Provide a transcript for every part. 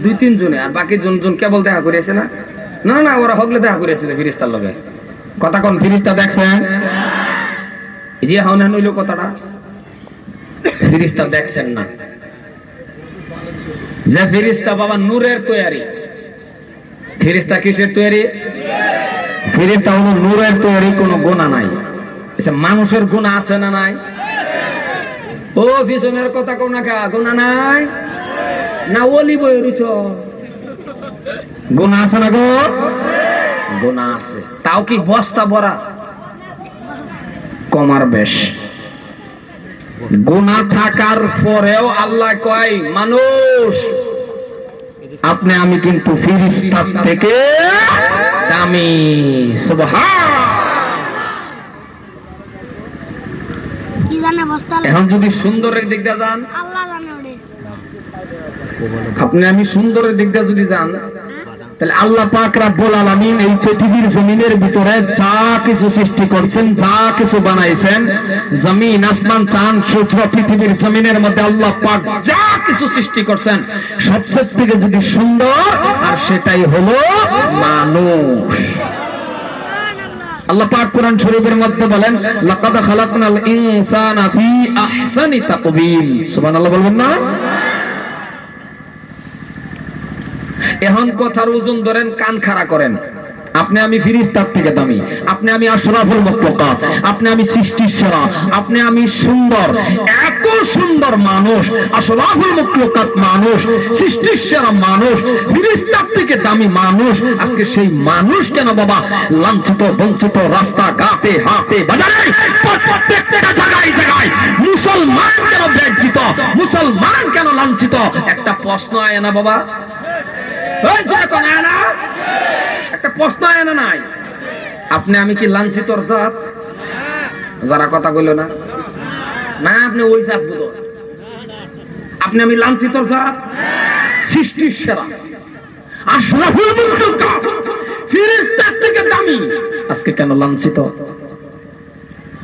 দুই তিন জনে, আর বাকি জন কেবল দেখা করেছে না? না না, ওরা হগলে দেখা করেছে ফিরিস্তার লগে। কথা কোন ফিরিস্তা দেখছেন? এই যে হন হইল কথাটা, ফিরিস্তা দেখছেন না। যে ফিরিস্তা বাবা নূরের তৈরি। ফিরিস্তা কিসের তৈরি? ফিরিস্তা হলো নূরের তৈরি, কোনো গুনাহ নাই। আচ্ছা, মানুষের গুনাহ আছে না নাই? ও পিছনের কথা কোন না, গুনাহ নাই না? ওলি বইরিস গুনাহ আছে না গো? গুনাহ আছে, তাও কি বস্তা ভরা? কমার বেশ। গুনাহ থাকার পরেও আল্লাহ কয়, মানুষ আপনি আমি কিন্তু ফিরিস্তার থেকে দামি। সুবহান। কি জানে বস্তা? এখন যদি সুন্দরের দিক দিয়ে যান, আল্লাহ জানে ওরে। আপনি আমি সুন্দরের দিক দিয়ে যদি যান, তাহলে আল্লাহ পাক রব্বুল আলামিন এই পৃথিবীর জমিনের ভিতরে যা কিছু সৃষ্টি করছেন, যা কিছু বানাইছেন, জমিন আসমান চাঁদ সূর্য, পৃথিবীর জমিনের মধ্যে আল্লাহ পাক যা কিছু সৃষ্টি করছেন, সবচেয়ে থেকে যদি সুন্দর, আর সেটাই হলো মানুষ। আল্লাহ পাক কোরআন শরীফের মধ্যে বলেন, লাকাদ খালাকনাল ইনসানা ফি আহসানি তাকওয়িম। সুবহানাল্লাহ বলবেন না? এখন কথার ওজন ধরেন, কান খাড়া করেন। আপনি আমি ফিরিস্তার থেকে দামি, আপনি আমি আশরাফুল মাখলুকাত, আপনি আমি সৃষ্টির সেরা, আপনি আমি সুন্দর। এত সুন্দর মানুষ, আশরাফুল মাখলুকাত মানুষ, সৃষ্টির সেরা মানুষ, ফিরিস্তার থেকে দামি মানুষ, আজকে সেই মানুষ কেন বাবা লাঞ্ছিত, বঞ্চিত, রাস্তা ঘাটে, হাটে, বাজারে, প্রত্যেকটা জায়গায় জায়গায় মুসলমান কেন লজ্জিত, মুসলমান কেন লাঞ্ছিত? একটা প্রশ্ন আয় না বাবা? একটা প্রশ্ন আয় না? নাই? আপনি আমি কি লাঞ্ছিত জাত? যারা কথা কইল না, না আপনি ওই জাত বুঝো। আপনি আমি লাঞ্ছিত জাত, সৃষ্টির সেরা, আশরাফুল মাখলুকাত, ফেরেশতার থেকে দামি, আজকে কেন লাঞ্ছিত?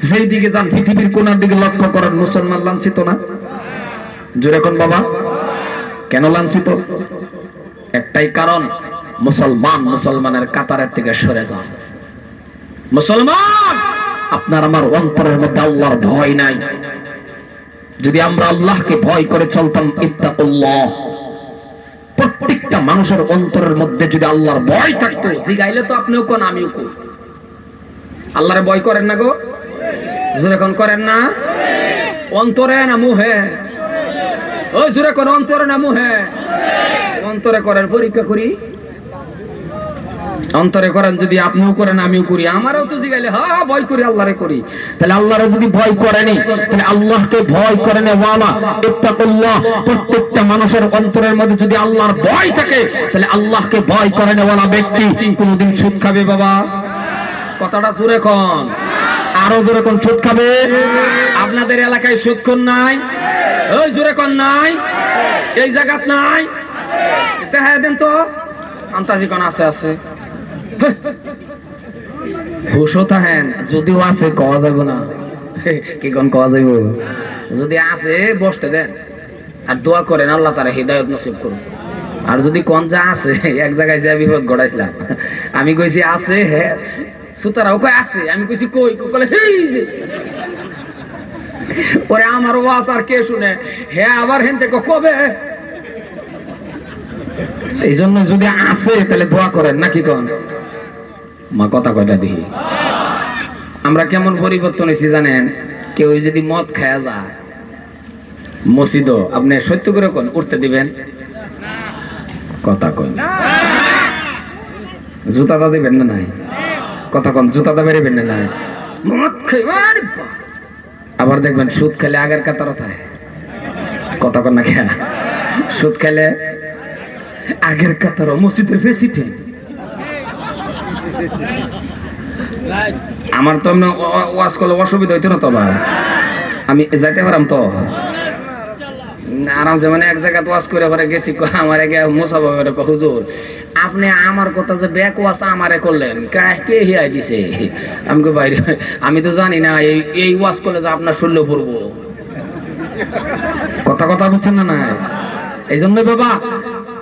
যেই দিকে যান, পৃথিবীর কোনার দিকে লক্ষ্য করেন, মুসলমান লাঞ্ছিত না? জোরে কোন বাবা, কেন লাঞ্ছিত? একটাই কারণ, মুসলমান মুসলমানের কাতারের থেকে সরে যান। মুসলমান, আপনার আমার অন্তরের মধ্যে আল্লাহর ভয় নাই। যদি আমরা আল্লাহকে ভয় করে চলতাম, ইত্তাকুল্লাহ, প্রত্যেকটা মানুষের অন্তরের মধ্যে যদি আল্লাহর ভয় থাকতো, জিগাইলে তো আপনিও কোন আমিও কোন। আল্লাহরে ভয় করেন না গো? জোরে কোন করেন না? অন্তরে না মুহে? ওই জোরে কোন, অন্তরে না মুহে? অন্তরে করেন, পরীক্ষা করি। অন্তরে করেন, যদি আপনিও করেন আমিও করি, আমারও তো জিগাইলে হ্যাঁ ভয় করি, আল্লাহরে করি। তাহলে আল্লাহরে যদি ভয় করেনি, তাহলে আল্লাহকে ভয় করেন ওয়ালা ইত্তাকুল্লাহ। প্রত্যেকটা মানুষের অন্তরের মধ্যে যদি আল্লাহর ভয় থাকে, তাহলে আল্লাহকে ভয় করেন ওয়ালা ব্যক্তি কোনদিন সুদ খাবে বাবা? কথাটা জোরে কোন, আরো জোরে কোন। সুদ খাবে? আপনাদের এলাকায় সুদখোর নাই? ওই জোরে কোন নাই? এই জায়গাত নাই? দেখা দেন তো, আন্তাজি কোন আছে? আছে হুশো থাকেন, যদিও আছে কওয়া যাইব না। কি কোন কওয়া যাইব? যদি আছে বসতে দেন, আর দোয়া করেন আল্লাহ তাআলা হিদায়াত নসিব করুন। আর যদি কোন যা আছে, এক জায়গায় যা বিপদ ঘটাইছিলাম, আমি কইছি আছে, হ্যাঁ সুতারাও কয় আছে, আমি কইছি কই, কইলে হেই যে ওরে আমার ওয়াজ আর কে শুনে, হ্যাঁ আবার হেন থেকে কবে। এই জন্য যদি আছে তাহলে দোয়া করেন, নাকি কোন মা? কথা কয়টা দিই, আমরা কেমন পরিবর্তন হয়েছি জানেন? কেউ যদি মদ খায়া যায় মসজিদ, আপনি সত্য করে কোন উঠতে দিবেন? কথা কোন, জুতাটা দিবেন না? নাই? কথা কোন, জুতাটা বেরোবেন না? নাই? মদ খাইবার, আবার দেখবেন সুদ খেলে আগের কাতার থাকে। কথা কোন না? খেয়া সুদ খেলে আগের কাতার, মসজিদের প্রেসিডেন্ট। আমার তো ওয়াজ করলে অসুবিধা হইতো না তো, আমি যাইতে পারাম তো আরামসে। মানে এক জায়গায় ওয়াজ করে পরে গেছি, আমার মোসাফা করে হুজুর আপনি আমার কথা যে ব্যাক ওয়াজ আমারে করলেন, কে হিয়াই দিছে? আমাকে বাইরে, আমি তো জানি না এই ওয়াজ করলে যে আপনার শরীরে পড়বো। কথা কথা বুঝছেন না? না, এই জন্য বাবা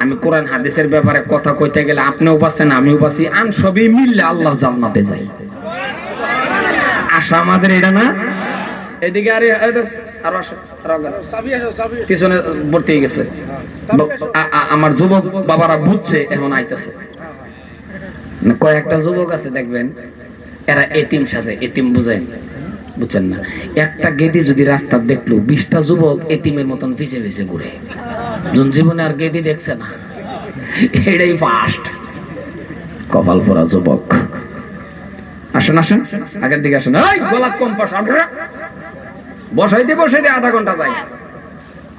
আমি কোরআন হাদিসের ব্যাপারে কথা কইতে গেলে আপনিও বাঁচেন আমিও বাঁচি, আন সবই মিললে আল্লাহর জান্নাতে যাই। আশা আমাদের এটা না। এদিকে আরে আরো আসো, পিছনে ভর্তি হয়ে গেছে। আমার যুবক বাবারা বুঝছে, এখন আইতেছে। কয়েকটা যুবক আছে দেখবেন, এরা এতিম সাজে, এতিম বুঝেন, বুঝছেন না? একটা গেদি যদি রাস্তা দেখলো 20টা যুবক এতিমের মতন পিছে পিছে ঘুরে, জীবনে আর গেদি দেখছে না, এটাই ফার্স্ট। কপাল পোড়া যুবক। আসেন আসেন, আগের দিকে আসেন। এই গোলাপ কম্পাস বসাই দিয়ে আধা ঘন্টা যাই।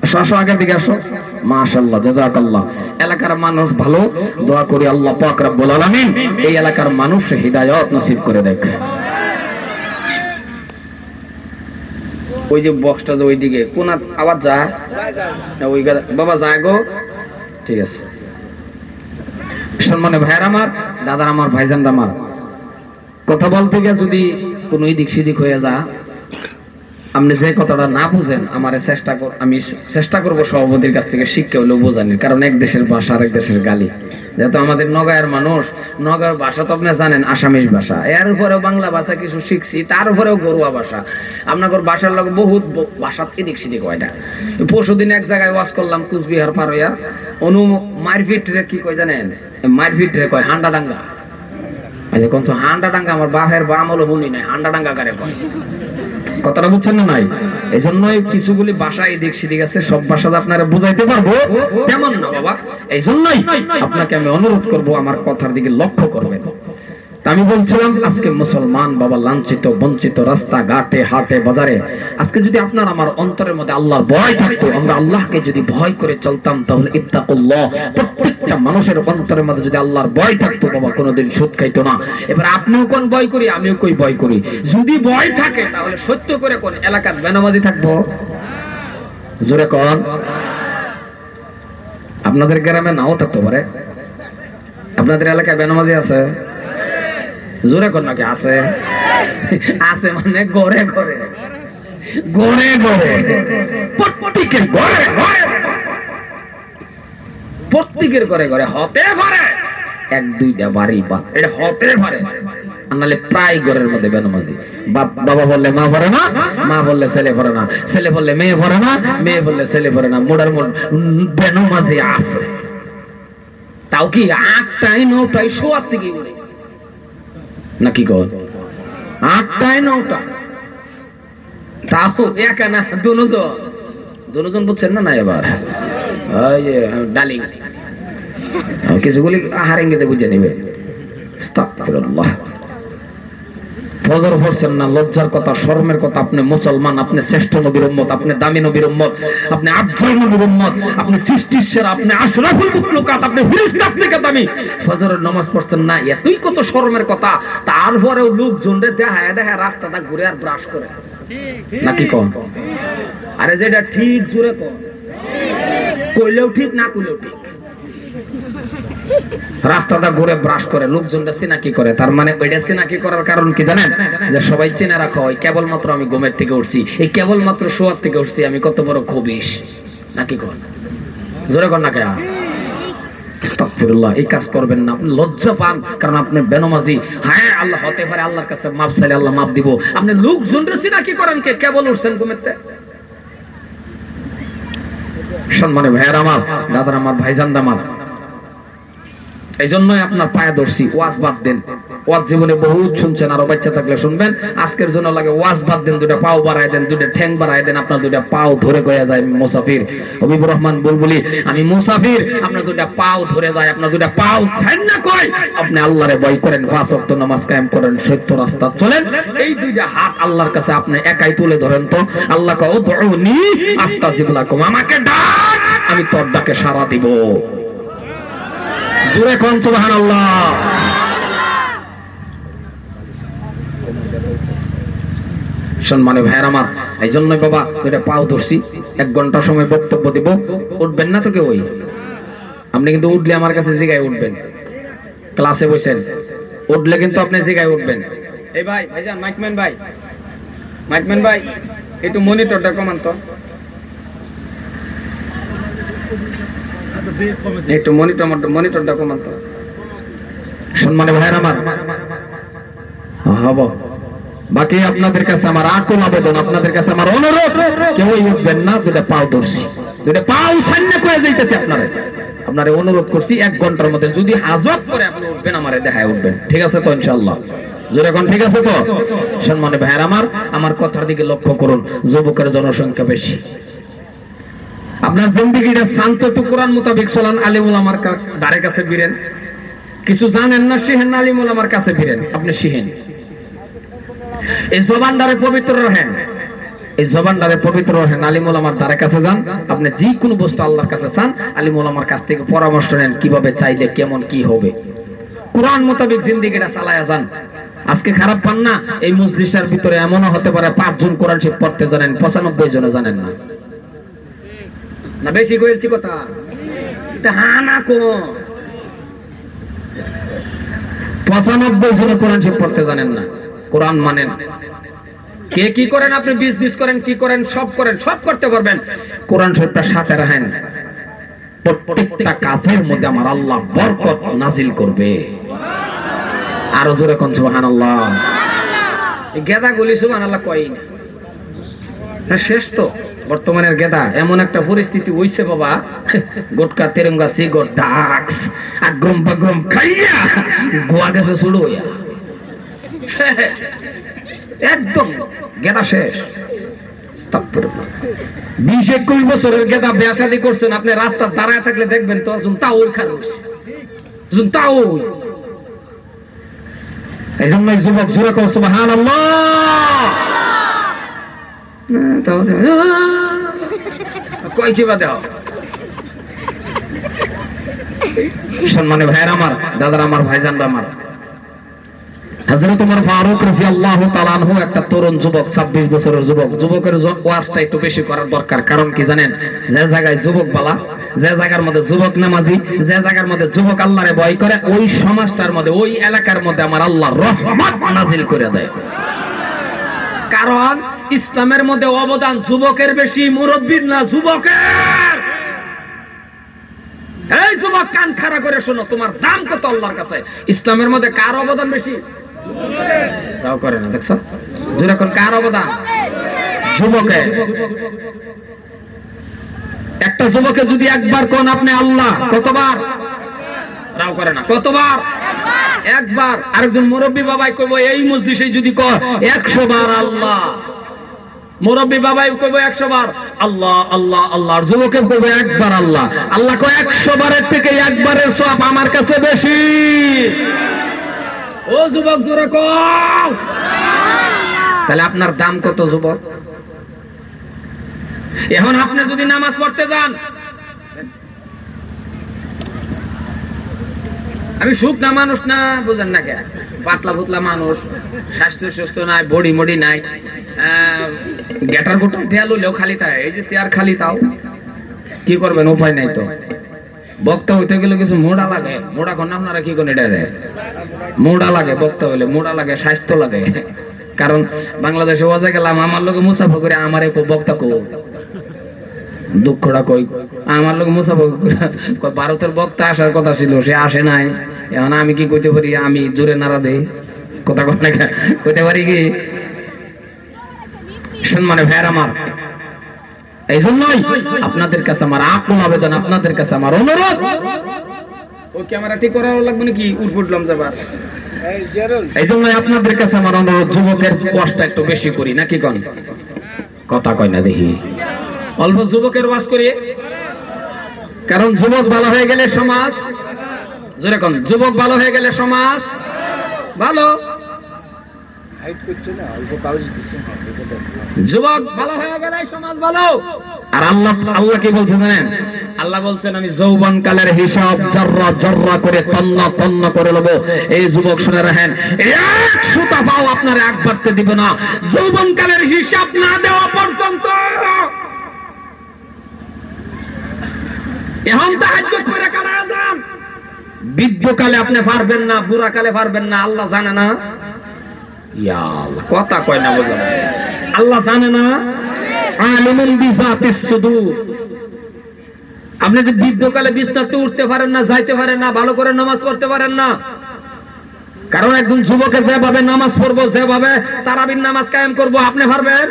আসো আসো, আগের দিকে আসো। মাশাআল্লাহ, জাযাকাল্লাহ। এলাকার মানুষ ভালো, দোয়া করি আল্লাহ পাক রব্বুল আলামিন এই এলাকার মানুষ হিদায়াত নসিব করে দেখ। ওই যে বক্সটা যে ওইদিকে কোন আওয়াজ যায়, ওই বাবা যায় গো, ঠিক আছে। সম্মানে ভাইয়ার আমার, দাদার আমার, ভাইজানরা আমার, কথা বলতে গিয়ে যদি কোন দিক সিদিক হয়ে যা, আপনি যে কথাটা না বুঝেন আমি চেষ্টা করবো সভাপতির কাছ থেকে শিক্ষা হলেও বোঝানির, কারণ এক দেশের ভাষা আর এক দেশের গালি। যেহেতু আমাদের নগাঁয়ের মানুষ, নগাঁয়ের ভাষা তো আপনি জানেন আসামিস ভাষা, এর উপরেও বাংলা ভাষা কিছু শিখছি, তার উপরেও গরুয়া ভাষা। আপনার বাসার লোক বহুত ভাষা এদিক সেদিক হয়টা। পরশুদিন এক জায়গায় ওয়াজ করলাম, কুচবিহার পার হইয়া, অনু মারপিট রে কি কয় জানেন? মারপিট রে কয় হান্ডা ডাঙ্গা। আচ্ছা কোন হান্ডা ডাঙ্গা আমার বাপের বাম হলো শুনি নাই, হান্ডা ডাঙ্গা কারে কয়? কথাটা বুঝছেন না? নাই এই জন্যই কিছুগুলি ভাষা এদিক সেদিক আছে, সব ভাষা আপনারা বুঝাইতে পারবো তেমন না বাবা। এই জন্যই আপনাকে আমি অনুরোধ করব আমার কথার দিকে লক্ষ্য করবেন। আমি বলছিলাম আজকে মুসলমান বাবা লাঞ্ছিত বঞ্চিত, রাস্তা ঘাটে হাটে বাজারে, আজকে যদি আপনার আমার অন্তরের মধ্যে আল্লাহর ভয় থাকতো, আমরা আল্লাহকে যদি ভয় করে চলতাম, তাহলে ইত্তাকুল্লাহ প্রত্যেকটা মানুষের অন্তরের মধ্যে যদি আল্লাহর ভয় থাকতো, বাবা কোনোদিন সুদ খাইতো না। এবার আপনিও কোন ভয় করি, আমিও কই ভয় করি। যদি ভয় থাকে তাহলে সত্য করে কোন এলাকার বেনামাজি থাকবো? জোরে কোন। আপনাদের গ্রামে নাও থাকতে পারে, আপনাদের এলাকায় বেনামাজি আছে? জোরে কর নাকি আছে? আছে মানে ঘরে ঘরে ঘরে ঘরে, প্রত্যেকের ঘরে ঘরে, প্রত্যেকের ঘরে ঘরে হতে পারে এক দুইটা বাড়ি, বা এটা হতে পারে, নাহলে প্রায় ঘরের মধ্যে বেনামাজি। বাবা বললে মা পড়ে না, মা বললে ছেলে পড়ে না, ছেলে বললে মেয়ে পড়ে না, মেয়ে বললে ছেলে পড়ে না, মোড়ার মোড় বেনামাজি আছে। তাও কি 8টায় 9টায় শোয়ার থেকে নাকি কর 8টায় 9টা, তাও একা না, দুজন বুঝছেন না? না এবার ডালিং কিছুগুলি আহার ইঙ্গিতে বুঝে নিবে। আস্তাগফিরুল্লাহ। ফজর পড়ছেন না, লজ্জার কথা, শরমের কথা। আপনি মুসলমান, আপনি শ্রেষ্ঠ নবীর উম্মত, আপনি দামি নবীর উম্মত, আপনি আফজল নবীর উম্মত, আপনি সৃষ্টির সেরা, আপনি আশরাফুল মাখলুকাত, আপনি ফেরেশতা থেকে দামি। ফজরের নামাজ পড়ছেন না, এতই কত শরমের কথা, তারপরেও লোকজন রে দেখা রাস্তাটা ঘুরে আর ব্রাশ করে নাকি কোন? আরে যেটা ঠিক জোরে কোন, কইলেও ঠিক না কইলেও ঠিক, রাস্তাটা ঘুরে ব্রাশ করে, লোকজনটা চিনাকি করে। তার মানে ওইটা চিনাকি করার কারণ কি জানেন? যে সবাই চিনে রাখো কেবলমাত্র আমি ঘুমের থেকে উঠছি, এই কেবলমাত্র শোয়ার থেকে উঠছি, আমি কত বড় খবিশ নাকি কোন? জোরে কোন না কে? আস্তাগফিরুল্লাহ। এই কাজ করবেন না, আপনি লজ্জা পান, কারণ আপনি বেনামাজি। হ্যাঁ আল্লাহ হতে পারে, আল্লাহর কাছে মাপ চাইলে আল্লাহ মাপ দিব। আপনি লোকজনটা চিনাকি করেন কে? কেবল উঠছেন ঘুমের থেকে। সম্মানে ভাইয়ার আমার, দাদার আমার, ভাইজানরা আমার, এই জন্যই আপনার পায়ে ধরছি, ওয়াজ বাদ দেন। ওয়াজ জীবনে বহুত শুনছেন, আরো বাচ্চা থাকলে শুনবেন। আজকের জন্য লাগে ওয়াজ বাদ দেন, দুটা পাও বাড়ায় দেন, দুটা ঠ্যাং বাড়ায় দেন, আপনার দুটা পাও ধরে গয়া যায় মুসাফির। হবিবুর রহমান বুলবুলি, আমি মুসাফির, আপনার দুটা পাও ধরে যায়, আপনার দুটা পাও ছাড় না কয়। আপনি আল্লাহরে ভয় করেন, 5 ওয়াক্ত নামাজ কায়েম করেন, সত্য রাস্তা চলেন। এই দুইটা হাত আল্লাহর কাছে আপনি একাই তুলে ধরেন তো। আল্লাহ কও উদউনি আস্তাজিব লাকুম, আমাকে ডাক, আমি তোর ডাকে সাড়া দিব। জোরে কোন সুবহানাল্লাহ। সম্মানে ভাইয়ের আমার, এই জন্যই বাবা দুইটা পাও ধরছি। 1 ঘন্টা সময় বক্তব্য দিব, উঠবেন না তো কেউ? আপনি কিন্তু উঠলে আমার কাছে জিগায় উঠবেন। ক্লাসে বসেন, উঠলে কিন্তু আপনি জিগায় উঠবেন। এই ভাই, ভাইজান, মাইকম্যান ভাই, একটু মনিটরটা কমান তো। একটু মনিটরটা কমান তো। সম্মানিত ভাইরা আমার, হব বাকি আপনাদের কাছে আমার আকুল আবেদন, আপনাদের কাছে আমার অনুরোধ, কেউ উঠবেন না, দুটা পাও ধরছি, দুটা পাও সামনে করে যাইতেছে আপনারে অনুরোধ করছি, 1 ঘন্টার মধ্যে যদি হাজত করে আপনি উঠবেন, আমারে দেখায় উঠবেন, ঠিক আছে তো ইনশাআল্লাহ? জোরে কোন ঠিক আছে তো? সম্মানিত ভাইরা আমার কথার দিকে লক্ষ্য করুন। যুবকের জনসংখ্যা বেশি, আপনার জিন্দেগিটা শান্ত টুকরান মোতাবেক চলান, আলিম উলামার ধারে কাছে বিরেন, কিছু জানেন না শিখেন না, আলিম উলামার কাছে বিরেন, আপনি শিখেন। এই জবানদারে পবিত্র রাখেন, এই জবানদারে পবিত্র রাখেন, আলিম উলামার ধারে কাছে যান, আপনি যে কোনো বস্তু আল্লাহর কাছে চান, আলিম উলামার কাছ থেকে পরামর্শ নেন, কিভাবে চাইলে কেমন কি হবে, কোরআন মোতাবেক জিন্দেগিটা চালায়া যান। আজকে খারাপ পান না, এই মজলিসের ভিতরে এমনও হতে পারে 5 জন কোরআন শরীফ পড়তে জানেন, 95 জন জানেন না। না বেশি কইছি কথা? হ্যাঁ না কো 95 জন কোরআন শরীফ পড়তে জানেন না, কোরআন মানেন। কে কি করেন আপনি, বিজনেস করেন, কি করেন, সব করেন, সব করতে পারবেন, কোরআন শরীফটা সাথে রাখেন, প্রত্যেকটা কাজের মধ্যে আমার আল্লাহ বরকত নাজিল করবে। আরো জোরে কোন সুবহানাল্লাহ। গেদা গুলি সুবহানাল্লাহ কই না, শেষ তো বর্তমানের গেদা। এমন একটা পরিস্থিতি হইছে বাবা, গোটকা তেরঙ্গা সিগারেট ডাক্স আগ্রম বাগ্রম খাইয়া গোয়া গেছে শুরু হইয়া, একদম গেদা শেষ। 20-21 বছরের গেদা বিয়া শাদী করছেন, আপনি রাস্তা দাঁড়ায় থাকলে দেখবেন তো তাও ওই খারাপ তাও। এই জন্য যুবক জোরে কও সুবহানাল্লাহ। কই কিবা দাও। সম্মানিত ভাইরা আমার, দাদারা আমার, ভাইজানরা আমার, হযরত ওমর ফারুক রাদিয়াল্লাহু তাআলা আনহু একটা তরুণ যুবক, 26 বছরের যুবক। যুবকের ওয়াজটা একটু বেশি করার দরকার, কারণ কি জানেন, যে জায়গায় যুবক বালা, যে জায়গার মধ্যে যুবক নামাজি, যে জায়গার মধ্যে যুবক আল্লাহরে ভয় করে, ওই সমাজটার মধ্যে, ওই এলাকার মধ্যে আমার আল্লাহর রহমত নাজিল করে দেয়। কারণ ইসলামের মধ্যে অবদান যুবকের বেশি, মুরব্বির না, যুবকের। এই যুবক কান খাড়া করে শোনো, তোমার দাম কত আল্লাহর কাছে? ইসলামের মধ্যে কার অবদান বেশি? তাও করে না, দেখছো যেরকম কার অবদান? যুবকের। একটা যুবকে যদি একবার কোন আপনি আল্লাহ, কতবার? রাও করে না, কতবার? একবার। আরেকজন মুরব্বী বাবাই কইব এই মজলিসে যদি কয় 100 বার আল্লাহ, মুরব্বী বাবাই কইব 100 বার আল্লাহ আল্লাহ আল্লাহ, আর যুবকে কইব একবার আল্লাহ। আল্লাহ কয় 100 বারের থেকে একবারের সওয়াব আমার কাছে বেশি। ও যুবক জোরে কও। তাহলে আপনার দাম কত যুবক? এখন আপনি যদি নামাজ পড়তে যান, আমি শুকনা মানুষ না, বুঝেন না কে, পাতলা পুতলা মানুষ, স্বাস্থ্য সুস্থ নাই, বডি মডি নাই, গেটার গুটার দেয়াল হলেও খালি থাকে, এই যে চেয়ার খালি, তাও কি করবেন, উপায় নাই তো। বক্তা হইতে গেলে কিছু মোড়া লাগে, মোড়া কোন আপনারা কি কোন এটা মোড়া লাগে, বক্তা হইলে মোড়া লাগে, স্বাস্থ্য লাগে। কারণ বাংলাদেশে ওয়াজে গেলাম, আমার লোক মুসাফা করে আমারে বক্তা কো, দুঃখটা কই, আমার লোক মুসাফা করে ভারতের বক্তা আসার কথা ছিল, সে আসে নাই। এখন আমি কি কইতে পারি? আমি জোরে নাড়া দেই, কথা কথা কইতে পারি কি? সম্মানিত ভাইরা আমার, এই জন্যই আপনাদের কাছে আমার আকুল আবেদন, আপনাদের কাছে আমার অনুরোধ। ও ক্যামেরা ঠিক করা লাগবে নাকি? উঠফুটলাম যাবার। এই জন্যই আপনাদের কাছে আমার অনুরোধ, যুবকের কষ্ট একটু বেশি করি নাকি কোন কথা কয় না দেখি, অল্প যুবকের ওয়াজ করি। কারণ যুবক ভালো হয়ে গেলে সমাজ, যেরকম যুবক ভালো হয়ে গেলে সমাজ ভালো, যুবক ভালো হয়ে গেলে সমাজ ভালো। আর আল্লাহ কি বলছেন জানেন? আল্লাহ বলছেন আমি যৌবন কালের হিসাব জর্রা জর্রা করে তন্ন তন্ন করে নেব। এই যুবক শুনে রাখেন, এক সুতা পাও আপনার এক বাড়তে দিব না যৌবন কালের হিসাব না দেওয়া পর্যন্ত। এখন তাহাজ্জুদ করে কারা যান, বৃদ্ধকালে আপনি পারবেন না, বুড়া কালে পারবেন না, আল্লাহ জানে না? ইয়া আল্লাহ, কথা কয় না বললাম, আল্লাহ জানে না? আলিমুন বিজাতিস সুদূর, আপনি যে বৃদ্ধকালে বিছানাতে উঠতে পারেন না, যাইতে পারেন না, ভালো করে নামাজ পড়তে পারেন না, কারণ একজন যুবকে যেভাবে নামাজ পড়বো, যেভাবে তারাবির নামাজ কায়েম করবো, আপনি পারবেন?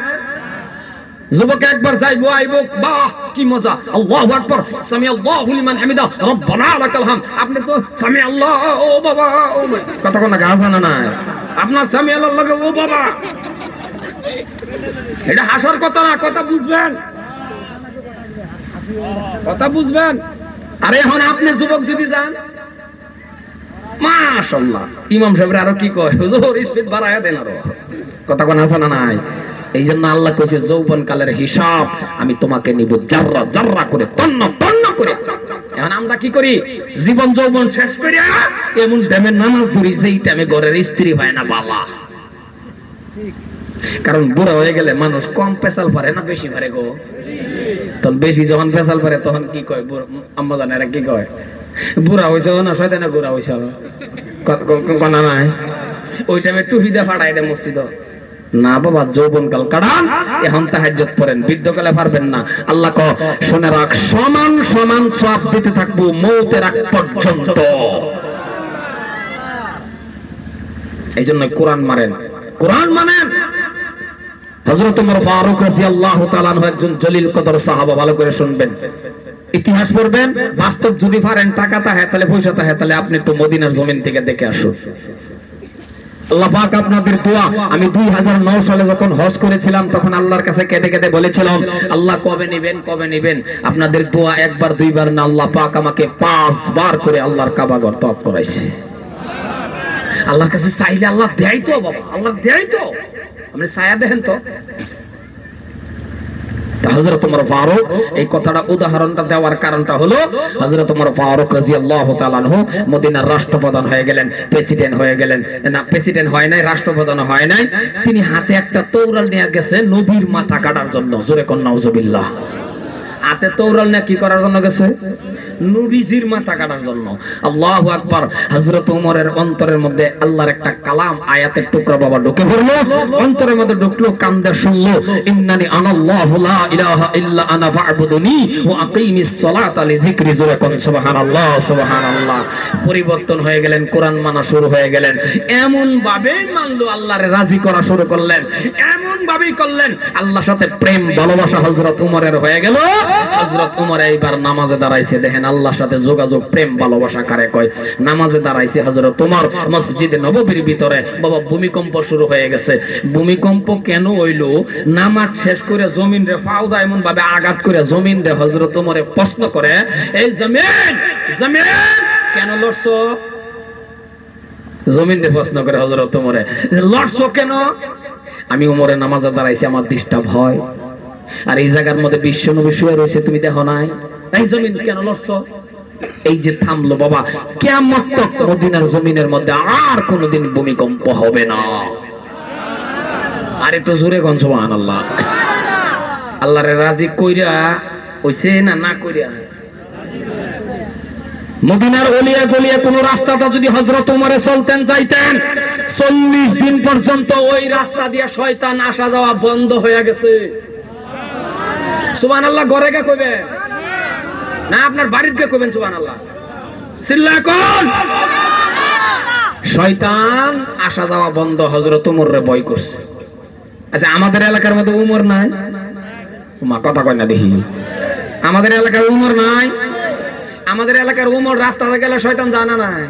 যুবকে একবার যাইবো আইবো, বাহ কি মজা, আল্লাহু আকবার, সামি আল্লাহু লিমান হামিদা, রব্বানা লাকাল হামদ, আপনি তো সামি আল্লাহ ও বাবা ও কথা কোন গাছানা না, আপনার সামি আল্লাহ লাগে ও বাবা, এটা হাসার কথা না, কথা বুঝবেন, কথা বুঝবেন। আরে এখন আপনি যুবক যদি যান, মাশাআল্লাহ, ইমাম সাহেব আরো কি কয়, হুজুর স্পিড বাড়ায়া দেন আরো, কথা কোন হাসানা নাই। এই জন্য আল্লাহ কইছে যৌবন কালের হিসাব আমি তোমাকে নিব জাররা জাররা করে, তন্ন তন্ন করে। এখন আমরা কি করি, জীবন যৌবন শেষ করিয়া এমন টাইমে নামাজ ধরি যেই টাইমে ঘরের স্ত্রী হয় না বালা। কারণ বুড়া হয়ে গেলে মানুষ কম পেশাল পারে না বেশি পারে গো, তখন বেশি যখন পেশাল পারে তখন কি কয় আম্মা জানেরা কি কয়, বুড়া হইছে না শয়তানে গুড়া হইছে কোনা নাই, ওই টাইমে টুপি দিয়ে ফাটাই দেয় মসজিদ না বাবা, যৌবন কাল কাটান, এখন তাহাজ্জুদ পড়েন, বৃদ্ধকালে পারবেন না। আল্লাহ ক শুনে রাখ, সমান সমান সওয়াব দিতে থাকবো মওতের আগ পর্যন্ত। এই জন্য কোরআন মারেন, কোরআন মানেন। হযরত ওমর ফারুক রাদিয়াল্লাহু তাআলা আনহু একজন জলিল কদর সাহাবা, ভালো করে শুনবেন, ইতিহাস পড়বেন, বাস্তব যদি পারেন, টাকা তাহে তাহলে পয়সা তাহে তাহলে আপনি একটু মদিনার জমিন থেকে দেখে আসুন। আল্লাহ পাক আপনাদের দোয়া, আমি 2009 সালে যখন হজ করেছিলাম তখন আল্লাহর কাছে কেঁদে কেঁদে বলেছিলাম, আল্লাহ কবে নেবেন কবে নেবেন, আপনাদের দোয়া একবার দুইবার না, আল্লাহ পাক আমাকে 5 বার করে আল্লাহর কাবা ঘর তওয়াফ করাইছে। আল্লাহর কাছে চাইলে আল্লাহ দেয় তো বাবা, আল্লাহ দেয় তো, আপনি ছায়া দেখেন তো। হযরত ওমর ফারুক, এই কথাটা উদাহরণটা দেওয়ার কারণটা হলো হযরত ওমর ফারুক রাদিয়াল্লাহু তাআলা আনহু মদিনার রাষ্ট্রপ্রধান হয়ে গেলেন, প্রেসিডেন্ট হয়ে গেলেন, না প্রেসিডেন্ট হয় নাই, রাষ্ট্রপ্রধান হয় নাই, তিনি হাতে একটা তৌরাল নিয়ে গেছে নবীর মাথা কাটার জন্য, জোরে কোন নাউজুবিল্লাহ। হাতে তৌরাল নিয়ে কি করার জন্য গেছে, নবীজির মাথা কাটার জন্য। আল্লাহু আকবার। হযরত ওমরের অন্তরের মধ্যে আল্লাহর একটা কালাম, আয়াতের টুকরা বাবা ঢুকে পড়লো, অন্তরের মধ্যে ঢুকলো, কান্দে শুনলো, ইন্নানি আনাল্লাহু লা ইলাহা ইল্লা আনা ফা'বুদুনি ওয়া আকিমিস সালাতা লিযিকরি, জোরে কোন সুবহানাল্লাহ সুবহানাল্লাহ। পরিবর্তন হয়ে গেলেন, কোরআন মানা শুরু হয়ে গেলেন, এমন ভাবেই মানলো, আল্লাহরে রাজি করা শুরু করলেন, এমন ভাবেই করলেন, আল্লাহর সাথে প্রেম ভালোবাসা হযরত ওমরের হয়ে গেল। হযরত ওমর এইবার নামাজে দাঁড়াইছে, দেখেন আল্লাহর সাথে যোগাযোগ, প্রেম ভালোবাসা কারে কয়। নামাজে দাঁড়াইছে হযরত ওমর, মসজিদে নববীর ভিতরে বাবা ভূমিকম্প শুরু হয়ে গেছে। ভূমিকম্প কেন হইলো, নামাজ শেষ করে জমিন রে ফাউদা এমন ভাবে আঘাত করে জমিন রে হযরত ওমরে প্রশ্ন করে, এই জমিন জমিন কেন লড়ছো? জমিন রে প্রশ্ন করে হযরত ওমরে, লড়ছো কেন? আমি ওমরে নামাজে দাঁড়াইছি, আমার ডিস্টার্ব হয়, আর এই জায়গার মধ্যে বিশ্ব নবী শুয়ে রয়েছে, তুমি দেখো নাই, এই জমিন কেন লড়ছো? এই যে থামলো বাবা, কিয়ামত তক মদিনার জমিনের মধ্যে আর কোনোদিন ভূমিকম্প হবে না। আর একটু জোরে কোন সুবহানাল্লাহ। আল্লাহরে রাজি কইরা হইছে না না কইরা? মদিনার অলিয়া গলিয়া কোন রাস্তাটা যদি হযরত ওমরে চলতেন যাইতেন, 40 দিন পর্যন্ত ওই রাস্তা দিয়ে শয়তান আসা যাওয়া বন্ধ হয়ে গেছে। সুবহানাল্লাহ। ঘরে কে কইবেন না, আপনার বাড়িতে কে কইবেন সুবহানাল্লাহ? চিল্লা কোন? শয়তান আসা যাওয়া বন্ধ, হযরত ওমর রে ভয় করছে। আচ্ছা, আমাদের এলাকার মধ্যে ওমর নাই? মা কথা কয় না দেখি, আমাদের এলাকার ওমর নাই? আমাদের এলাকার ওমর রাস্তাতে গেলে শয়তান জানা নাই,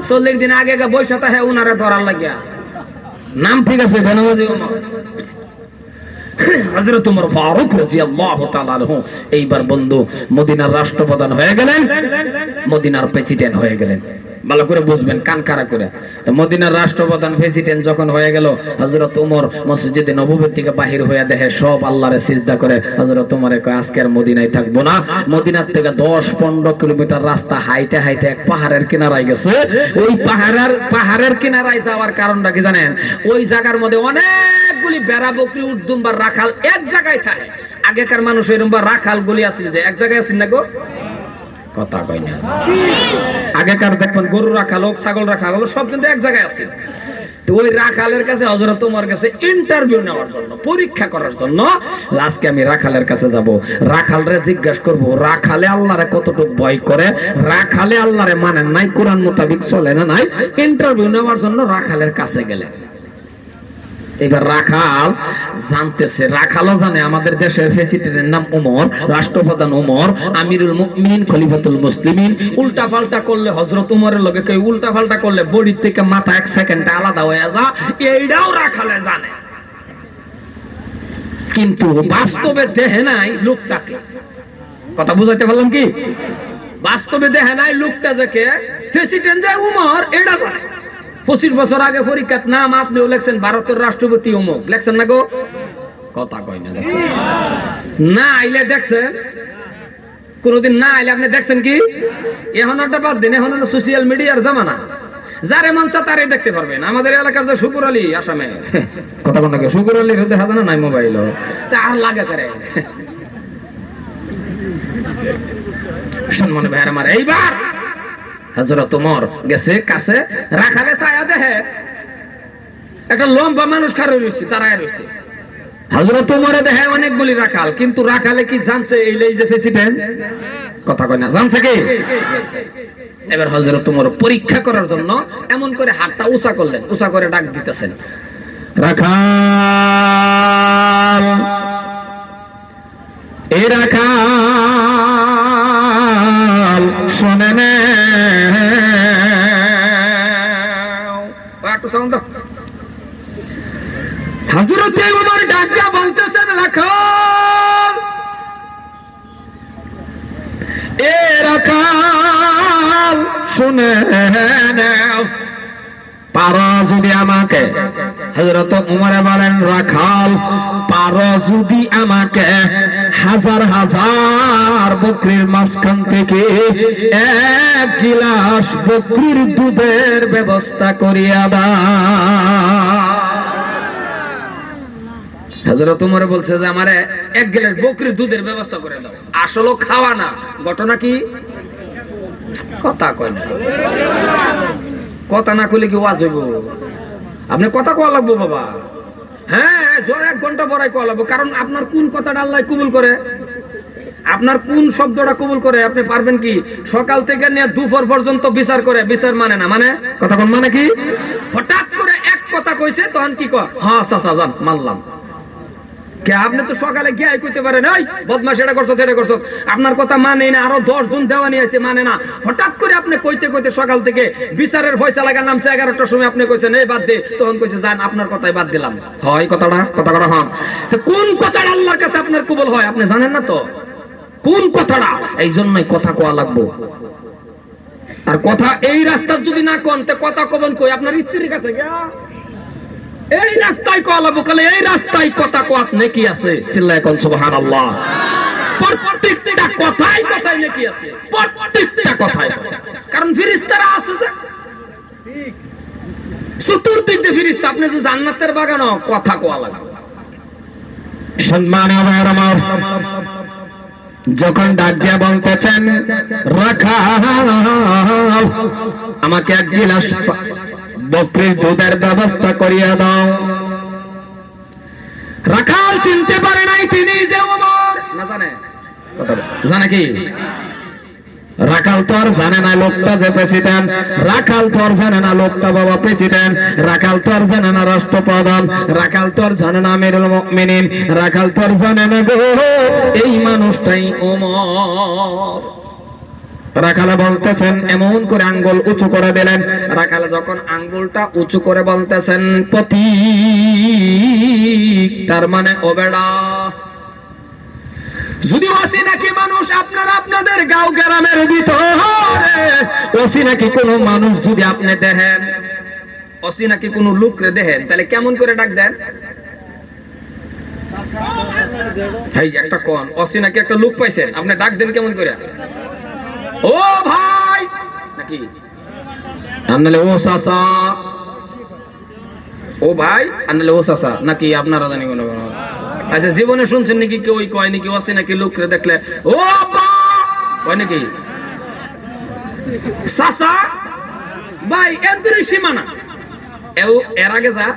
40 দিন আগে বৈশা থাকে উনারে ধরার লাগিয়া, নাম ঠিক আছে বেনামাজি ওমর। হযরত ওমর ফারুক রাদিয়াল্লাহু তাআলা আনহু এইবার বন্ধু মদিনার রাষ্ট্রপ্রধান হয়ে গেলেন, মদিনার প্রেসিডেন্ট হয়ে গেলেন। ভালো করে বুঝবেন, কান খাড়া করে। মদিনার রাষ্ট্রপ্রধান প্রেসিডেন্ট যখন হয়ে গেল, হযরত ওমর মসজিদে নববী থেকে বাহির হয়ে দেখে সব আল্লাহরে সিজদা করে। হযরত ওমরে কয়, আজকে আর মদিনায় থাকবো না। মদিনার থেকে 10-15 কিলোমিটার রাস্তা হাইটে হাইটে এক পাহাড়ের কিনারায় গেছে। ওই পাহাড়ের কিনারায় যাওয়ার কারণটা কি জানেন? ওই জায়গার মধ্যে অনেকগুলি বেড়া বকরি উদ্দুম বা রাখাল এক জায়গায় থাকে। আগেকার মানুষ এরকম বা রাখাল গুলি আসছিল যে এক জায়গায় আসেন না গো, কথা কই না। আগেকার দেখবেন গরু রাখা লোক, ছাগল রাখা লোক সব কিন্তু এক জায়গায় আছে। তো ওই রাখালের কাছে হযরত ওমর কাছে ইন্টারভিউ নেওয়ার জন্য, পরীক্ষা করার জন্য আজকে আমি রাখালের কাছে যাব। রাখালরে জিজ্ঞাসা করব রাখালে আল্লাহরে কতটুকু ভয় করে, রাখালে আল্লাহরে মানে নাই, কোরআন মোতাবেক চলে না নাই। ইন্টারভিউ নেওয়ার জন্য রাখালের কাছে গেলেন। এবার রাখাল জানতেছে, রাখালও জানে আমাদের দেশের প্রেসিডেন্টের নাম ওমর, রাষ্ট্রপ্রধান ওমর, আমিরুল মুমিনিন, খলিফাতুল মুসলিমিন। উল্টা পাল্টা করলে হযরত ওমরের লগে কেউ উল্টা পাল্টা করলে বডি থেকে মাথা এক সেকেন্ডে আলাদা হয়ে যা, এইটাও রাখালে জানে। কিন্তু বাস্তবে দেখে নাই লোকটাকে। কথা বুঝাইতে পারলাম কি? বাস্তবে দেখে নাই লোকটা যে কে প্রেসিডেন্ট যে ওমর, এটা জানে। 25 বছর আগে পরীক্ষার নাম আপনিও লেখছেন ভারতের রাষ্ট্রপতি অমুক, লেখছেন না গো? কথা কয় না, দেখছেন না? আইলে দেখছেন? কোনদিন না আইলে আপনি দেখছেন কি? এখন একটা বাদ দিন, এখন হলো সোশ্যাল মিডিয়ার জামানা, যারে মন চায় তারে দেখতে পারবেন। আমাদের এলাকার যে শুকুর আলী আসামে, কথা কোন নাকি শুকুর আলী দেখা যায় না নাই মোবাইল, তা আর লাগে করে সম্মান ভাইয়ের আমার। এইবার হযরত ওমর গেছে কাছে, রাখালে ছায়া দেখে একটা লম্বা মানুষ খাড়া রয়েছে, দাঁড়ায় রয়েছে। হযরত ওমরে দেখে অনেকগুলি রাখাল, কিন্তু রাখালে কি জানছে এই যে প্রেসিডেন্ট? কথা কয় না, জানছে কি? এবার হযরত ওমর পরীক্ষা করার জন্য এমন করে হাতটা উঁচা করলেন, উঁচা করে ডাক দিতেছেন, রাখাল, এই রাখাল শোনে না। হযরত ওমর ডাক দিয়া বলতেছেন, রাখাল, এ রাখাল শুনে নাও, পারো যদি আমাকে, হযরত ওমরে বলেন, রাখাল পারো যদি আমাকে হাজার হাজার বকরির মাঝখান থেকে 1 গিলাস বকরির দুধের ব্যবস্থা করিয়া দাও। হযরত ওমরে বলছে যে আমারে 1 গিলাস বকরির দুধের ব্যবস্থা করে দাও। আসলে খাওয়া না, ঘটনা কি? কথা কয় না, কথা না কইলে কি ওয়াজ হইব? আপনি কথা কোয়া লাগবো বাবা। হ্যাঁ, 1 ঘন্টা পরে কোয়া লাগবো, কারণ আপনার কোন কথাটা আল্লাহ কবুল করে, আপনার কোন শব্দটা কবুল করে আপনি পারবেন কি? সকাল থেকে নিয়ে দুপুর পর্যন্ত বিচার করে, বিচার মানে না, মানে কথা কোন মানে কি? হঠাৎ করে এক কথা কইছে, তখন কি কয়? হ্যাঁ চাচা জান মানলাম। কে আপনি তো সকালে গিয়ে কইতে পারেন, এই বদমাশ এটা করছো এটা করছো, আপনার কথা মানে না, আরো 10 জন দেওয়ানি আছে মানে না। হঠাৎ করে আপনি কইতে কইতে সকাল থেকে বিচারের ফয়সালা নামছে 11টার সময়, আপনি কইছেন এই বাদ দে, তখন কইছে জান আপনার কথাই বাদ দিলাম। হয় কথাটা? কথা কথা হন। তো কোন কথাটা আল্লাহর কাছে আপনার কবুল হয় আপনি জানেন না তো? কোন কথাটা? এই জন্যই কথা কোয়া লাগবো। আর কথা এই রাস্তার যদি না কোন, তে কথা কবন কই আপনার স্ত্রীর কাছে গিয়া এই রাস্তায় কোয়া লাগবো, কালে এই রাস্তায় কথা কোয়াত নেকি আছে। চিল্লায় কোন সুবহানাল্লাহ। প্রত্যেকটা কথাই কথাই নেকি আছে, প্রত্যেকটা কথাই। কারণ ফেরেশতারা আছে যে ঠিক চতুর্দিক দিয়ে ফেরেশতা, আপনি যে জান্নাতের বাগানো কথা কোয়া লাগবে। সম্মানিত ভাইরা আমার, যখন ডাক দিয়া বলতেছেন, রাখাল আমাকে 1 গিলাস বকরির দুধের ব্যবস্থা করিয়া দাও। রাখাল চিনতে পারে নাই তিনি যে ওমর, না জানে? জানে কি? রাখাল তো আর জানে না লোকটা যে প্রেসিডেন্ট, রাখাল তো আর জানে না লোকটা বাবা প্রেসিডেন্ট, রাখাল তো আর জানে না রাষ্ট্রপ্রধান, রাখাল তো আর জানে না আমিরুল মুমিনিন, রাখাল তো আর জানে না গো এই মানুষটাই ওমর। রাখালে বলতেছেন, এমন করে আঙ্গুল উঁচু করে দিলেন। রাখালে যখন আঙ্গুলটা উঁচু করে বলতেছেন প্রতীক, তার মানে ও বেড়া। যদি ওসি নাকি মানুষ আপনারা আপনাদের গাঁও গ্রামের ভিতরে, ওসি নাকি কোন মানুষ যদি আপনি দেখেন, ওসি নাকি কোন লোকরে দেখেন, তাহলে কেমন করে ডাক দেন? এই যে একটা কোন ওসি নাকি একটা লোক পাইছেন, আপনি ডাক দেন কেমন করে? ও ভাই নাকি, আনলে ও চাচা, ও ভাই আনলে ও চাচা নাকি, আপনারা জানি কোন? আচ্ছা, জীবনে শুনছেন নাকি কেউ কয় নাকি ওসি নাকি লোকরে দেখলে ও আব্বা কয় নাকি? চাচা ভাই এর সীমানা, এর আগে যা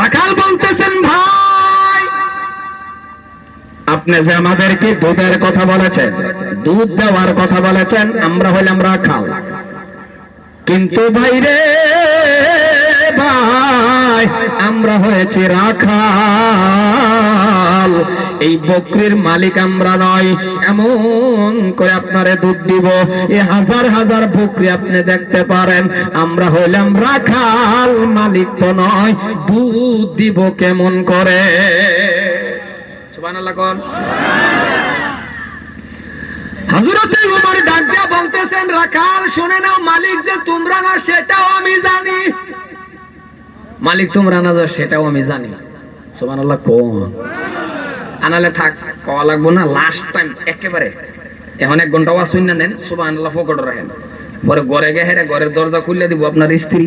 রাখাল বলতেছেন, ভাই আপনি যে আমাদেরকে দুধের কথা বলেছেন, দুধ দেওয়ার কথা বলেছেন, আমরা হইলাম রাখাল, কিন্তু ভাইরে ভাই আমরা হয়েছি রাখাল, এই বকরির মালিক আমরা নয়। এমন করে আপনারে দুধ দিব, এই হাজার হাজার বকরি আপনি দেখতে পারেন, আমরা হইলাম রাখাল, মালিক তো নয়, দুধ দিব কেমন করে? সুবহানাল্লাহ কোন। হযরতে ওমর ডাক দিয়া বলতেছেন, রাখাল শুনে নাও, মালিক যে তোমরা না সেটাও আমি জানি, মালিক তোমরা না সেটাও আমি জানি। সুবহানাল্লাহ কোন। আনালে থাক কওয়া লাগবো না, লাস্ট টাইম একেবারে এখন 1 ঘন্টা ওয়াজ শুনে নেন, সুবহানাল্লাহ ফকট রাখেন, পরে ঘরে গিয়ে হেরে ঘরের দরজা খুলে দিব, আপনার স্ত্রী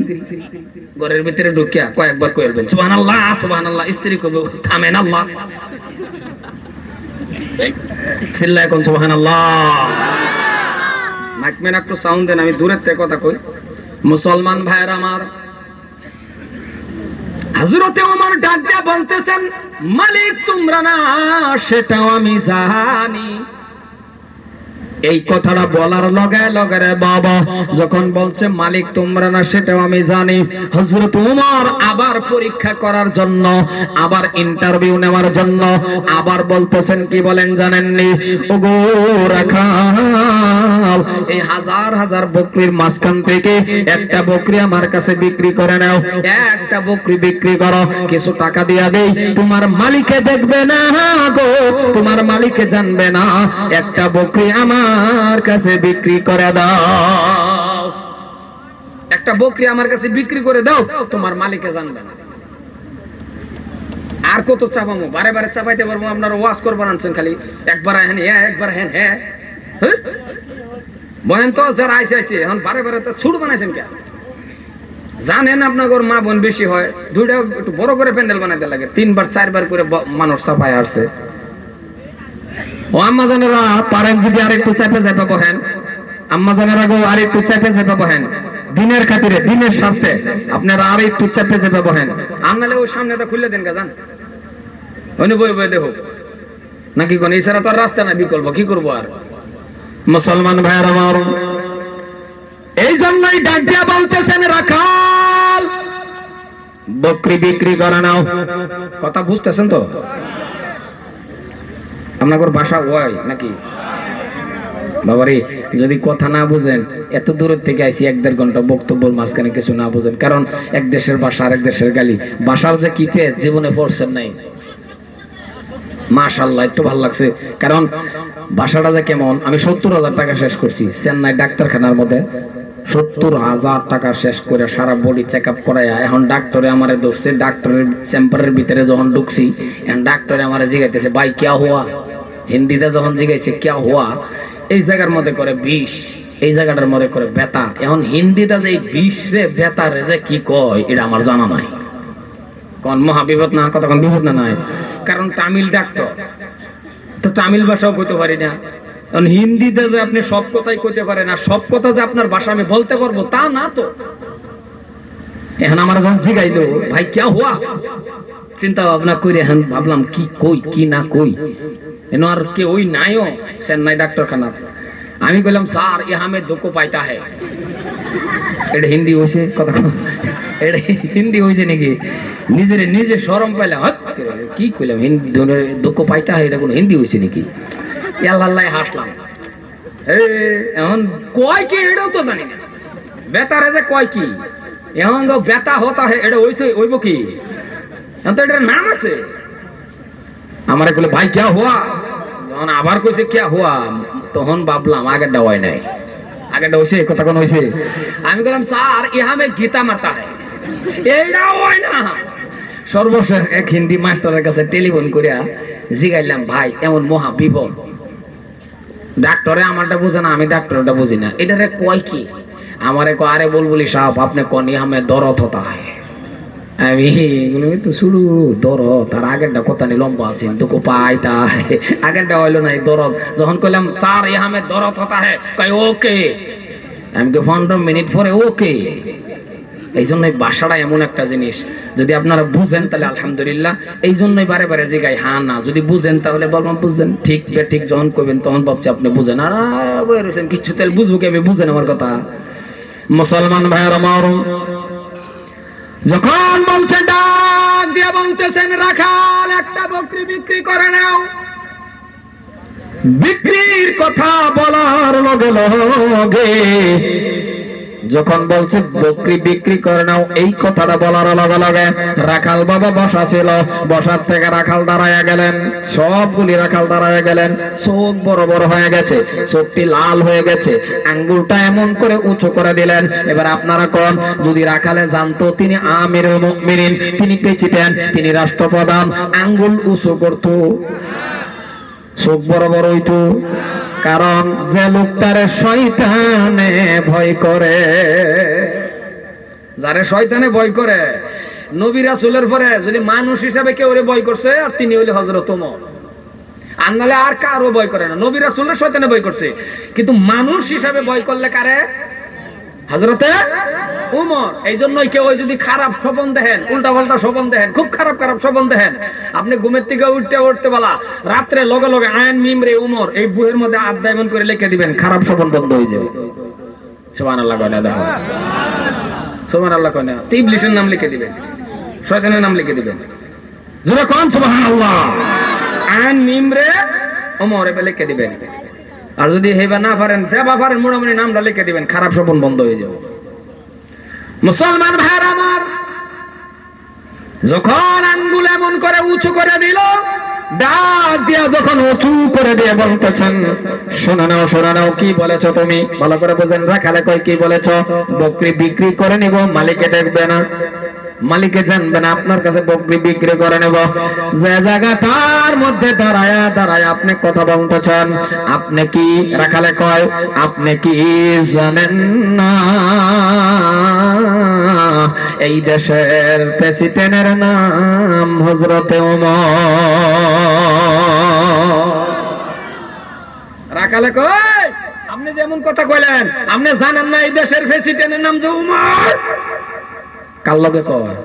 ঘরের ভিতরে ঢুকিয়া কয়েকবার কইবেন সুবহানাল্লাহ সুবহানাল্লাহ, স্ত্রী কইবে থামেন আল্লাহ, চিল্লায় কোন সুবহানাল্লাহ। মাইকম্যান একটু সাউন্ড দেন, আমি দূরের থেকে কথা কই। মুসলমান ভাইয়ের আমার, হযরতে ওমর ডাক দিয়া বলতেছেন, মালিক তোমরা না সেটাও আমি জানি। এই কথাটা বলার লগে লগে রে বাবা যখন বলছে মালিক তোমরা না সেটাও আমি জানি, হযরত ওমর আবার পরীক্ষা করার জন্য, আবার ইন্টারভিউ নেওয়ার জন্য আবার বলতেছেন, কি বলেন জানেননি? ওগো রাখাল, এই হাজার হাজার বকরির মাঝখান থেকে একটা বকরি আমার কাছে বিক্রি করে নাও, একটা বকরি বিক্রি করো, কিছু টাকা দিয়া দেই, তোমার মালিকে দেখবে না গো, তোমার মালিকে জানবে না, একটা বকরি আমার কাছে বিক্রি করে দাও, একটা বকরি আমার কাছে বিক্রি করে দাও, তোমার মালিকে জানবে না। আর কত চাপামো, বারে বারে চাপাইতে পারবো? আপনারা ওয়াজ করবেন আনছেন খালি, একবার হেন একবার হেন হ্যাঁ বলেন তো, যারা আইসে আইসে এখন বারে বারে ছুট বানাইছেন কে? জানেন আপনার মা বোন বেশি হয়, দুইটা একটু বড় করে প্যান্ডেল বানাইতে লাগে, 3বার 4বার করে মানুষ চাপায় আসছে। ও আম্মা জানেরা পারেন যদি আরেকটু চাপে চাপে বহেন, আম্মা জানেরা গো আরেকটু চাপে চাপে বহেন, দিনের খাতিরে দিনের স্বার্থে আপনারা আরেকটু চাপে চাপে বহেন, আমনালে ওই সামনেটা খুলে দেন গা, জান ওই বই বই দেখো নাকি কোন, এই ছাড়া তো আর রাস্তা না, বিকল্প কি করবো আর? মুসলমান ভাইয়ের আমার, এই জন্যই ডাক দিয়া বলতেছেন, রাখাল বকরি বিক্রি করে নাও। কথা বুঝতেছেন তো? আপনার বাসা ওয়াই নাকি বাবারে? যদি কথা না বুঝেন, এত দূরের থেকে আইসি 1-1.5 ঘন্টা বক্তব্যের মাঝখানে কিছু না বুঝেন, কারণ এক দেশের ভাষা আরেক দেশের গালি, ভাষার যে কি ফেস জীবনে পড়ছেন নাই। মাশাআল্লাহ একটু ভালো লাগছে, কারণ ভাষাটা যে কেমন। আমি 70,000 টাকা শেষ করছি চেন্নাই ডাক্তারখানার মধ্যে, 70,000 টাকা শেষ করে সারা বডি চেক আপ করাইয়া, এখন ডাক্তারে আমারে ধরছে, ডাক্তারের চেম্বারের ভিতরে যখন ঢুকছি, এখন ডাক্তারে আমারে জিগাইতেছে ভাই ক্যা হুয়া, হিন্দিতে যখন জিগাইছে ক্যা হুয়া, এই জায়গার মধ্যে করে 20, এই জায়গাটার মধ্যে করে ব্যথা। এখন হিন্দিতে যে 20 রে ব্যথা রে যে কি কয় এটা আমার জানা নাই, কোন মহা বিপদ না, কতক্ষণ বিপদ না নাই, কারণ তামিল ডাক্তার তো তামিল ভাষাও কইতে পারি না, কারণ হিন্দিতে যে আপনি সব কথাই কইতে পারেন না, সব কথা যে আপনার ভাষা আমি বলতে পারবো তা না তো। এখন আমার যখন জিগাইলো ভাই ক্যা হুয়া, চিন্তা ভাবনা করে এখন ভাবলাম কি কই কি না কই, এন আর কে ওই নাইও চেন্নাই ডাক্তারখানা। আমি কইলাম স্যার ইহা মে ধোকো পাইতা হে, এটা হিন্দি হইছে কথা, এটা হিন্দি হইছে নাকি? নিজের নিজে শরম পাইলাম, কি কইলাম হিন্দি ধোকো পাইতা হে, এটা কোনো হিন্দি হইছে নাকি? আল্লাহ হাসলাম। এখন কয় কি এটাও তো জানি না, বেতারে যে কয় কি, এখন তো বেতা হতা হে এটা হইছে হইব কি, এখন তো এটার নাম আছে। আমারে কইলে ভাই ক্যা হুয়া, যখন আবার কইছে ক্যা হুয়া, তখন ভাবলাম আগেরটা হয় নাই, আগেরটা হইছে কথা কোন হইছে। আমি কইলাম স্যার ইহা মে গীতা মারতা হে, এইটা হয় না। সর্বশেষ এক হিন্দি মাস্টারের কাছে টেলিফোন করিয়া জিগাইলাম ভাই এমন মহা বিপদ, ডাক্তারে আমারটা বুঝে না, আমি ডাক্তারটা বুঝি না, এটারে কয় কি? আমারে কয় আরে বুলবুলি সাহেব আপনি কোন ইহা মে দরদ হতা হে। আমি তো শুরু দরদ, তার আগেরটা কথা নি লম্বা আছেন তো পাইতা, আগেরটা হইলো না দরদ। যখন কইলাম স্যার ইহা মে দরদ হতা হে, কয় ওকে। আমি 15 মিনিট পরে ওকে এই জন্যই ভাষাটা এমন একটা জিনিস, যদি আপনারা বুঝেন তাহলে আলহামদুলিল্লাহ। এই জন্যই বারে বারে জিগাই হ্যাঁ না, যদি বুঝেন তাহলে বললাম বুঝছেন, ঠিক ঠিক যখন কইবেন তখন ভাবছি আপনি বুঝেন, আর বলেছেন কিছু তাহলে বুঝবো কি আমি, বুঝেন আমার কথা। মুসলমান ভাইয়ের আমার, যখন বলছে ডাক দিয়ে বলতেছেন রাখাল একটা বকরি বিক্রি করে নাও, বিক্রির কথা বলার লগে লগে যখন বলছে বকরি বিক্রি করে নাও, এই কথাটা বলার লগে লগে রাখাল বাবা বসা ছিল, বসার থেকে রাখাল দাঁড়ায় গেলেন, সবগুলি রাখাল দাঁড়ায় গেলেন, চোখ বড় বড় হয়ে গেছে, চোখটি লাল হয়ে গেছে, আঙ্গুলটা এমন করে উঁচু করে দিলেন। এবার আপনারা কোন, যদি রাখালে জানতো তিনি আমিরুল মুমিনিন, তিনি প্রেসিডেন্ট, তিনি রাষ্ট্রপ্রধান, আঙ্গুল উঁচু করতো, চোখ বড় বড় হইতো, কারণ যে লোকটারে শয়তানে ভয় করে, যারে শয়তানে ভয় করে, নবী রাসূলের পরে যদি মানুষ হিসাবে কেউ ভয় করছে আর তিনি হইলে হযরত ওমর, আর নাহলে আর কারো ভয় করে না। নবী রাসূলের শয়তানে ভয় করছে, কিন্তু মানুষ হিসাবে ভয় করলে কারে? হযরতে ওমর। এই জন্যই কেউ যদি খারাপ স্বপ্ন দেখেন, উল্টা পাল্টা স্বপ্ন দেখেন, খুব খারাপ খারাপ স্বপ্ন দেখেন, আপনি ঘুমের থেকে উঠতে বলা রাত্রে লগে লগে আইন মিমরে ওমর এই বইয়ের মধ্যে আড্ডা এমন করে লিখে দিবেন, খারাপ স্বপ্ন বন্ধ হয়ে যাবে। সুবহানাল্লাহ কয় না? দেখো সুবহানাল্লাহ কয় না? ইবলিসের নাম লিখে দিবেন, শয়তানের নাম লিখে দিবেন, জোরে কোন সুবহানাল্লাহ। আইন মিমরে ওমর এ লিখে দিবেন, আর যদি হেবা না পারেন যে বাপারেন মোটামুটি নামটা লিখে দিবেন, খারাপ স্বপ্ন বন্ধ হয়ে যাবে। মুসলমান ভাইরা আমার, যখন আঙ্গুল এমন করে উঁচু করে দিল, ডাক দিয়া যখন উঁচু করে দিয়ে বলতেছেন শোনা নাও কি বলেছ তুমি, ভালো করে বোঝেন। রাখালে কয় কি বলেছ? বকরি বিক্রি করে নিব, মালিকে দেখবে না, মালিকে জানবে না, আপনার কাছে বকরি বিক্রি করে নেব। যে জায়গা তার মধ্যে দাঁড়ায় দাঁড়ায় আপনি কথা বলতেছেন, আপনি কি, রাখালে কয় আপনি কি জানেন না এই দেশের প্রেসিডেন্টের নাম হযরতে ওমর? রাখালে কয় আপনি যেমন কথা কইলেন, আপনি জানেন না এই দেশের প্রেসিডেন্টের নাম যে ওমর? কার লগে কয়?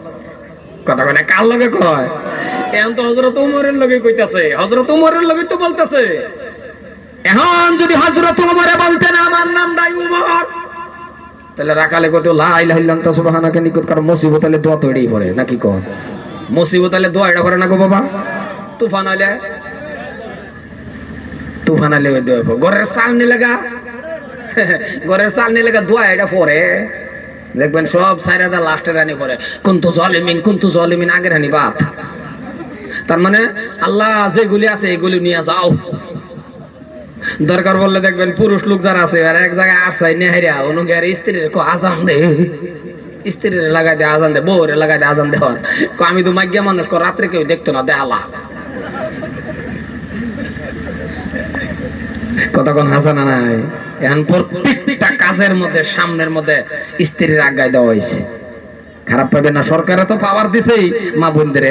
কথা কয় না, কার লগে কয়? এখন তো হযরত ওমরের লগে কইতাছে, হযরত ওমরের লগে তো বলতাছে। এখন যদি হযরত ওমরে বলতেন আমার নামটাই ওমর, তাহলে রাখালে কত লা ইলাহা ইল্লাল্লাহ সুবহানাকা নিকট কার মুসিবত হলে দোয়া তো এড়িয়ে পড়ে নাকি? কন মুসিবত হলে দোয়া এটা করে না গো বাবা? তুফান আলে ওই দোয়া, ঘরের চাল নিলেগা, ঘরের চাল নিলেগা দোয়া এটা পড়ে, দেখবেন সব সাইরাদা লাস্টে রানি পড়ে কুনতু জালিমিন আগের রানি বাত। তার মানে আল্লাহ যেগুলি আছে এগুলি নিয়ে যাও, দরকার বললে দেখবেন পুরুষ লোক যারা আছে আর এক জায়গায় আসছে নেহারিয়া অনুগে আর স্ত্রীর আজান দে, স্ত্রীর লাগাই দে আজান দে, বউরে লাগাই দে আজান দেওয়ার, আমি তো মাইয়া মানুষ রাত্রে কেউ দেখতো না, দেখালা কতক্ষণ হাসানা নাই। এখন প্রত্যেকটা কাজের মধ্যে সামনের মধ্যে স্ত্রীর আজ্ঞায় দেওয়া হয়েছে। খারাপ পাবেন না, সরকারে তো পাওয়ার দিছেই মা বোনদের,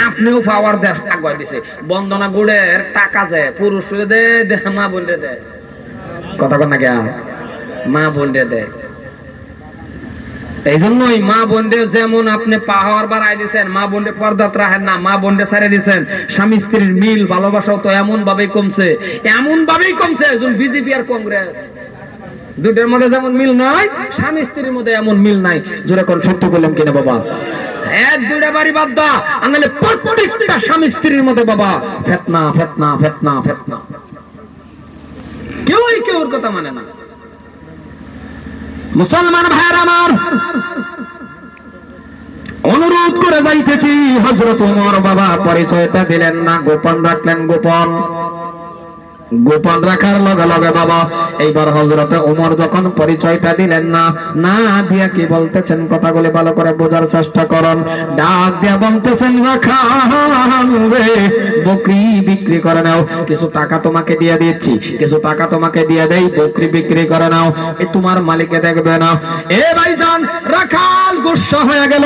আপনিও পাওয়ার দেওয়ার আজ্ঞা দিছে। বন্দনা গুড়ের টাকা যায় পুরুষরে দে, মা বোনরে দেয়, কথা কন না কে, মা বোনরে দেয়। এই জন্যই মা বোনরে যেমন আপনি পাওয়ার বাড়াই দিচ্ছেন, মা বোনরে পর্দাত রাখেন না, মা বোনরে ছেড়ে দিচ্ছেন, স্বামী স্ত্রীর মিল ভালোবাসাও তো এমন ভাবেই কমছে, বিজেপি আর কংগ্রেস দুটোর মধ্যে যেমন মিল নাই, স্বামী স্ত্রীর মধ্যে এমন মিল নাই। জোরে কোন সত্য করলাম কিনা বাবা? এক দুইটা বাড়ি বাদ দা, আর নাহলে প্রত্যেকটা স্বামী স্ত্রীর মধ্যে বাবা ফেতনা ফেতনা ফেতনা ফেতনা, কেউই কেউর কথা মানে না। মুসলমান ভাইয়ের আমার, অনুরোধ করে যাইতেছি, হযরত ওমর বাবা পরিচয়টা দিলেন না, গোপন রাখলেন। গোপন রাখার লগে লগে বাবা এইবার হযরত ওমর যখন পরিচয়টা দিলেন না, না দিয়া কি বলতেছেন, কথাগুলি ভালো করে বোঝার চেষ্টা করুন। ডাক দিয়া বলতেছেন রাখাল রে, বকরি বিক্রি করে নাও, কিছু টাকা তোমাকে দিয়ে দিচ্ছি, কিছু টাকা তোমাকে দিয়ে দেই, বকরি বিক্রি করে নাও, এ তোমার মালিকে দেখবে না। এ ভাইজান, রাখাল গুসা হয়ে গেল,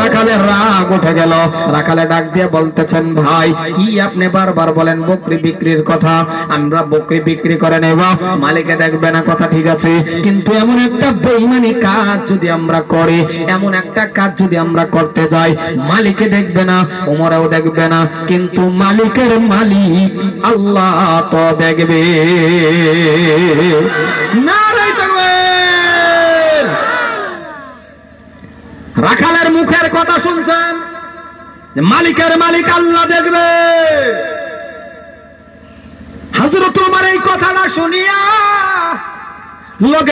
রাখালের রাগ উঠে গেল। রাখালে ডাক দিয়ে বলতেছেন ভাই কি আপনি বারবার বলেন বকরি বিক্রির কথা, আমরা বকরি বিক্রি করে নেব, মালিকে দেখবে না, কথা ঠিক আছে। কিন্তু এমন একটা বেঈমানি কাজ যদি আমরা করি, এমন একটা কাজ যদি আমরা করতে যাই, মালিকে দেখবে না, ওমরেও দেখবে না, কিন্তু মালিকের মালিক আল্লাহ তো দেখবে। নারে তাকবীর! রাখালের মুখের কথা শুনছেন, মালিকের মালিক আল্লাহ দেখবে। হযরত ওমর এই কথাটা শুনিয়া লোকে